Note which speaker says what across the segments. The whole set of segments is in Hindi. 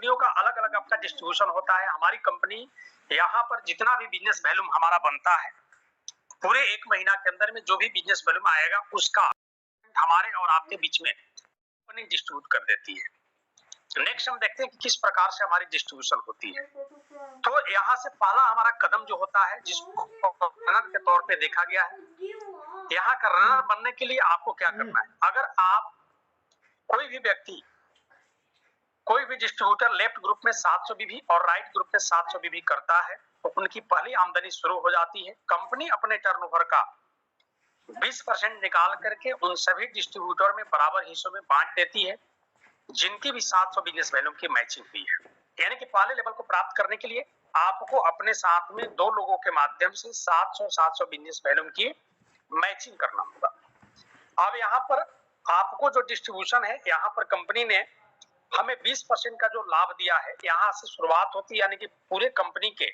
Speaker 1: कंपनियों का अलग अलग आपका डिस्ट्रीब्यूशन होता है। हमारी कंपनी यहाँ पर जितना भी बिजनेस वॉल्यूम हमारा बनता है, पूरे 1 महीना के अंदर में जो भी बिजनेस वॉल्यूम आएगा उसका हमारे और आपके बीच में कंपनी डिस्ट्रीब्यूट कर देती है। नेक्स्ट हम देखते हैं कि किस प्रकार से हमारी डिस्ट्रीब्यूशन होती है। तो यहाँ से पहला हमारा कदम जो होता है, जिसको रनर के तौर पे देखा गया है, यहाँ का रनर बनने के लिए आपको क्या करना है। अगर आप कोई भी व्यक्ति, कोई भी डिस्ट्रीब्यूटर लेफ्ट ग्रुप में 700 बीबी और राइट ग्रुप में 700 बीबी करता है तो उनकी पहली आमदनी शुरू हो जाती है। कंपनी अपने टर्नओवर का 20% निकाल करके उन सभी डिस्ट्रीब्यूटर में बराबर हिस्सों में बांट देती है जिनकी भी 700 बिजनेस वॉल्यूम की मैचिंग हुई है। यानी कि पहले लेवल को प्राप्त करने के लिए आपको अपने साथ में 2 लोगों के माध्यम से 700 बिजनेस वॉल्यूम की मैचिंग करना होगा। अब यहाँ पर आपको जो डिस्ट्रीब्यूशन है, यहाँ पर कंपनी ने हमें 20% का जो लाभ दिया है, यहाँ से शुरुआत होती है। यानी कि पूरे कंपनी के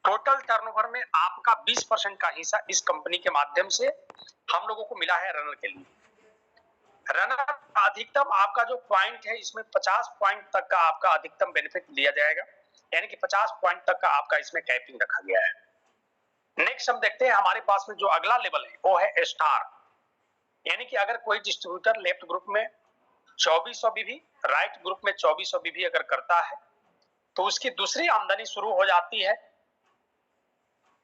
Speaker 1: टोटल टर्नओवर में आपका 20% का हिस्सा इस कंपनी के माध्यम से हम लोगों को मिला है रनर के लिए। रनर अधिकतम आपका जो पॉइंट है, इसमें 50 पॉइंट तक का आपका अधिकतम बेनिफिट दिया जाएगा। यानी कि 50 पॉइंट तक का आपका इसमें कैपिंग रखा गया है। नेक्स्ट हम देखते हैं हमारे पास में जो अगला लेवल है वो है स्टार। यानी कि अगर कोई डिस्ट्रीब्यूटर लेफ्ट ग्रुप में 2400 बीबी, राइट ग्रुप में 2400 बीबी अगर करता है तो उसकी दूसरी आमदनी शुरू हो जाती है।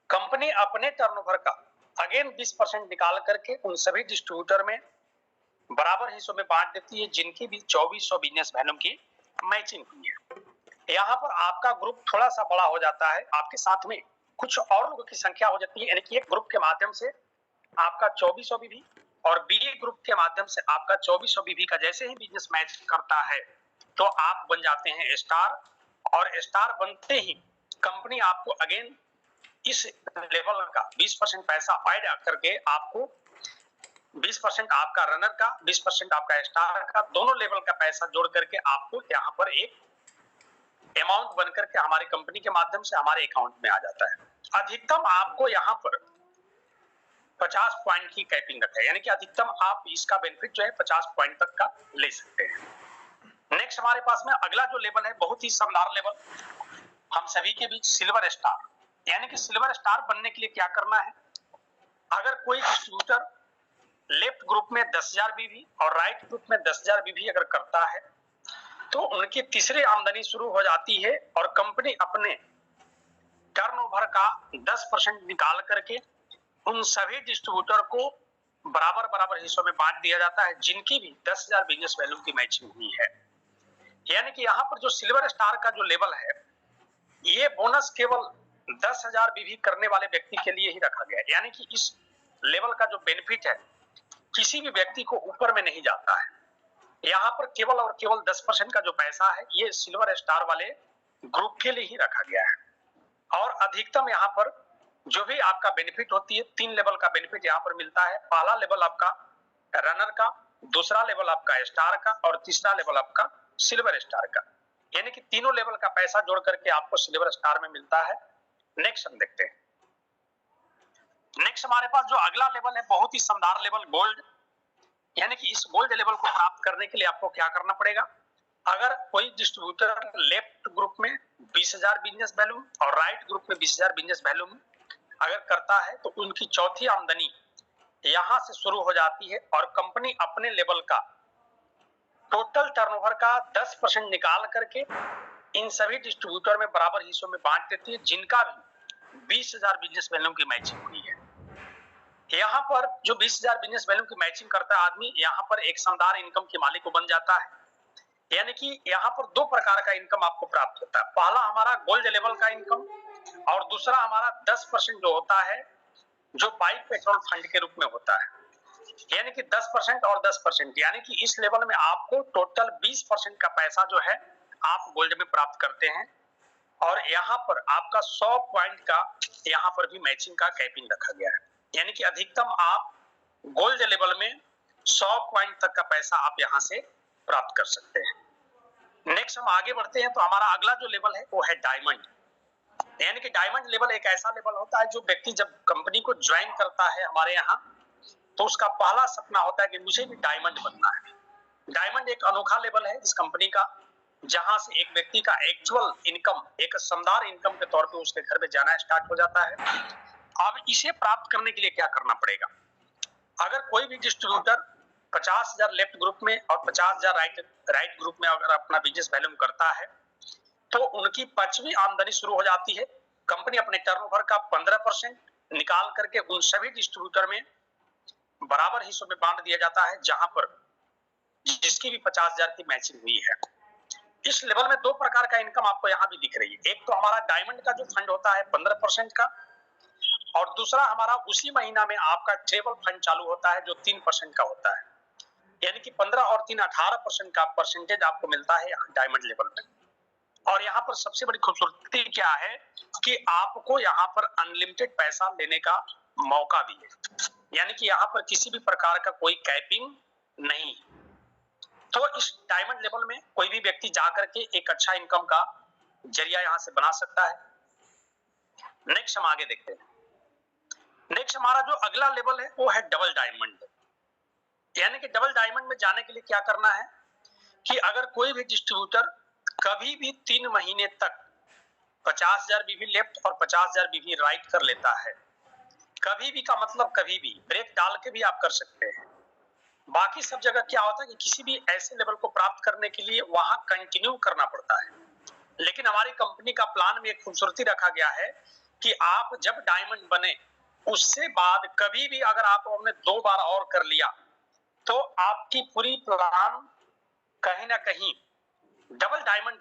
Speaker 1: कंपनी अपने टर्नओवर का अगेन 20% निकाल करके उन सभी डिस्ट्रीब्यूटर में बराबर हिस्सों में बांट देती है जिनकी भी 2400 बिजनेस वॉल्यूम की मैचिंग हुई है। यहाँ पर आपका ग्रुप थोड़ा सा बड़ा हो जाता है, आपके साथ में कुछ और लोगों की संख्या हो जाती है। यानी कि एक ग्रुप के माध्यम से आपका 2400 बीबी और बी ग्रुप के माध्यम से आपका 2400 बीबी का जैसे ही बिजनेस मैच करता है तो आप बन जाते हैं स्टार। और स्टार बनते ही कंपनी आपको अगेन इस लेवल का 20% पैसा ऐड करके आपको 20% आपका रनर का, 20% आपका स्टार का, दोनों लेवल का पैसा जोड़ करके आपको यहाँ पर एक अमाउंट बन करके हमारी कंपनी के माध्यम से हमारे अकाउंट में आ जाता है। अधिकतम आपको यहाँ पर 50 पॉइंट की कैपिंग रखा है। यानी कि अधिकतम आप इसका बेनिफिट जो है 50 पॉइंट तक का ले सकते हैं। नेक्स्ट हमारे पास में अगला जो लेवल है, बहुत ही शानदार लेवल, हम सभी के बीच सिल्वर स्टार। यानी कि सिल्वर स्टार बनने के लिए क्या करना है, अगर कोई डिस्ट्रीब्यूटर लेफ्ट ग्रुप में 10,000 बीबी और राइट ग्रुप में 10,000 बीबी अगर करता है तो उनकी तीसरी आमदनी शुरू हो जाती है और कंपनी अपने टर्नओवर का 10% निकाल करके उन सभी डिस्ट्रीब्यूटर को बराबर बराबर हिस्सों में बांट दिया जाता है जिनकी भी 10,000 बिजनेस वैल्यूम की मैचिंग हुई है। यानी कि यहाँ पर जो सिल्वर स्टार का जो लेवल है, ये बोनस केवल 10,000 बीबी करने वाले व्यक्ति के लिए ही रखा गया है। यानी कि इस लेवल का जो बेनिफिट है किसी भी व्यक्ति को ऊपर में नहीं जाता है। यहाँ पर केवल और केवल 10% का जो पैसा है ये सिल्वर स्टार वाले ग्रुप के लिए ही रखा गया है। और अधिकतम यहाँ पर जो भी आपका बेनिफिट होती है, 3 लेवल का बेनिफिट यहाँ पर मिलता है। पहला लेवल आपका रनर का, दूसरा लेवल आपका स्टार का और तीसरा लेवल आपका सिल्वर स्टार का। यानी कि तीनों लेवल का पैसा जोड़ करके आपको सिल्वर स्टार में मिलता है। नेक्स्ट हम देखते हैं। नेक्स्ट हमारे पास जो अगला लेवल है, बहुत ही शानदार लेवल, गोल्ड। यानी कि इस गोल्ड लेवल को प्राप्त करने के लिए आपको क्या करना पड़ेगा, अगर कोई डिस्ट्रीब्यूटर लेफ्ट ग्रुप में 20,000 बिजनेस वैल्यूम और राइट ग्रुप में 20,000 बिजनेस वैल्यूम अगर करता है तो उनकी चौथी आमदनी यहां से शुरू हो जाती है और कंपनी अपने लेवल का टोटल टर्नओवर का 10% निकाल करके इन सभी डिस्ट्रीब्यूटर में बराबर हिस्सों में बांट देती है जिनका भी 20,000 बिजनेस वैल्यूम की मैचिंग हुई है। यहाँ पर जो 20,000 बिजनेस वैल्यूम की मैचिंग करता है आदमी, यहाँ पर एक शानदार इनकम के मालिक को बन जाता है। यानी कि यहाँ पर 2 प्रकार का इनकम आपको प्राप्त होता है। पहला हमारा गोल्ड लेवल का इनकम और दूसरा हमारा 10% जो होता है जो बाइक पेट्रोल फंड के रूप में होता है। यानी कि 10% और 10%, यानी कि इस लेवल में आपको टोटल 20% का पैसा जो है आप गोल्ड में प्राप्त करते हैं। और यहाँ पर आपका 100 पॉइंट का यहाँ पर भी मैचिंग का कैपिंग रखा गया है। यानी कि अधिकतम आप गोल्ड लेवल में 100 पॉइंट तक का पैसा आप यहाँ से प्राप्त कर सकते हैं। नेक्स्ट हम आगे बढ़ते हैं तो हमारा अगला जो लेवल है वो है डायमंड। यानी कि डायमंड लेवल एक ऐसा लेवल होता है जो व्यक्ति जब कंपनी को ज्वाइन करता है हमारे यहाँ तो उसका पहला सपना होता है कि मुझे भी डायमंड बनना है। डायमंड एक अनोखा लेवल है इस कंपनी का। जहां से एक व्यक्ति का एक्चुअल इनकम एक शानदार इनकम के तौर पे उसके घर में जाना स्टार्ट हो जाता है। अब इसे प्राप्त करने के लिए क्या करना पड़ेगा? अगर कोई भी डिस्ट्रीब्यूटर 50,000 लेफ्ट ग्रुप में और 50,000 राइट ग्रुप में अगर अपना बिजनेस वॉल्यूम करता है तो उनकी पांचवी आमदनी शुरू हो जाती है। कंपनी अपने टर्नओवर का 15% निकाल करके उन सभी डिस्ट्रीब्यूटर में बराबर हिस्सों में बांट दिया जाता है, जहां पर जिसकी भी 50,000 की मैचिंग हुई है। इस लेवल में दो प्रकार का इनकम आपको यहां भी दिख रही है। एक तो हमारा डायमंड का जो फंड होता है 15% का, और दूसरा हमारा उसी महीना में आपका ट्रेवल फंड चालू होता है जो 3% का होता है। यानी कि 15 और 3 18% का परसेंटेज आपको मिलता है यहाँ डायमंड लेवल में। और यहाँ पर सबसे बड़ी खूबसूरती क्या है कि आपको यहाँ पर अनलिमिटेड पैसा लेने का मौका भी है, यानी कि यहाँ पर किसी भी प्रकार का कोई कैपिंग नहीं। तो इस डायमंड लेवल में कोई भी व्यक्ति जाकर के एक अच्छा इनकम का जरिया यहाँ से बना सकता है। नेक्स्ट हम आगे देखते हैं। नेक्स्ट हमारा जो अगला लेवल है वो है डबल डायमंड। यानी कि डबल डायमंड में जाने के लिए क्या करना है कि अगर कोई भी डिस्ट्रीब्यूटर कभी भी 3 महीने तक 50,000 बीवी लेफ्ट और 50,000 बीवी राइट कर लेता है, कभी भी का मतलब कभी भी ब्रेक डाल के भी आप कर सकते हैं। बाकी सब जगह क्या होता है कि किसी भी ऐसे लेवल को प्राप्त करने के लिए वहां कंटिन्यू करना पड़ता है, लेकिन हमारी कंपनी का प्लान में एक खूबसूरती रखा गया है कि आप जब डायमंड बने उससे बाद कभी भी अगर आपने 2 बार और कर लिया तो आपकी पूरी प्लान कहीं ना कहीं डबल डायमंड